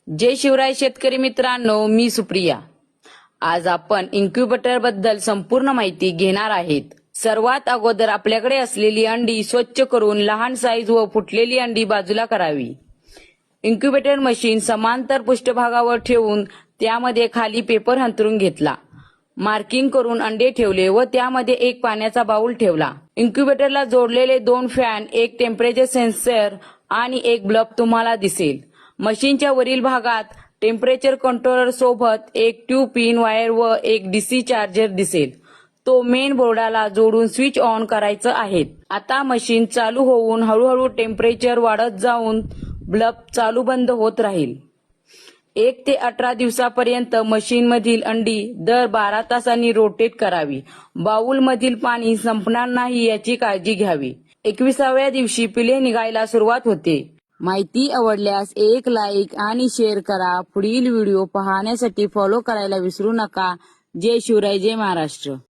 जय शिवराय शेतकरी मित्रांनो, मी सुप्रिया। आज आपण इन्क्युबेटर बद्दल संपूर्ण माहिती घेणार आहेत। सर्वात अगोदर आपल्याकडे असलेली अंडी स्वच्छ करून लहान साईज व फुटलेली अंडी बाजूला करावी। इन्क्युबेटर मशीन समांतर पृष्ठभागावर ठेवून त्यामध्ये खाली पेपर अंथरून घेतला। मार्किंग करून अंडे ठेवले व त्यामध्ये एक पाण्याचा बाउल ठेवला। इन्क्युबेटरला जोडलेले 2 फॅन, एक टेम्परेचर सेन्सर आणि एक बल्ब तुम्हाला दिसेल। मशीनच्या वरील भागात टेम्परेचर कंट्रोलर सोबत एक ट्यूब पिन वायर व एक डीसी चार्जर दिसेल। तो मेन बोर्डाला जोडून स्विच ऑन करायचं आहे। आता मशीन चालू होऊन हळूहळू टेम्परेचर वाढत जाऊन बल्ब चालू बंद होत राहील। 1 ते 18 दिवसापर्यंत मशीन मधील अंडी दर 12 तासांनी रोटेट करावी। बाउल मधील पाणी संपणार नाही याची काळजी घ्यावी। 21व्या दिवशी पिले निघायला सुरुवात होते। माहिती आवडल्यास एक लाईक आणि शेअर करा। पुढील व्हिडिओ पाहण्यासाठी फॉलो करायला विसरू नका। जय शिवराय, जय महाराष्ट्र।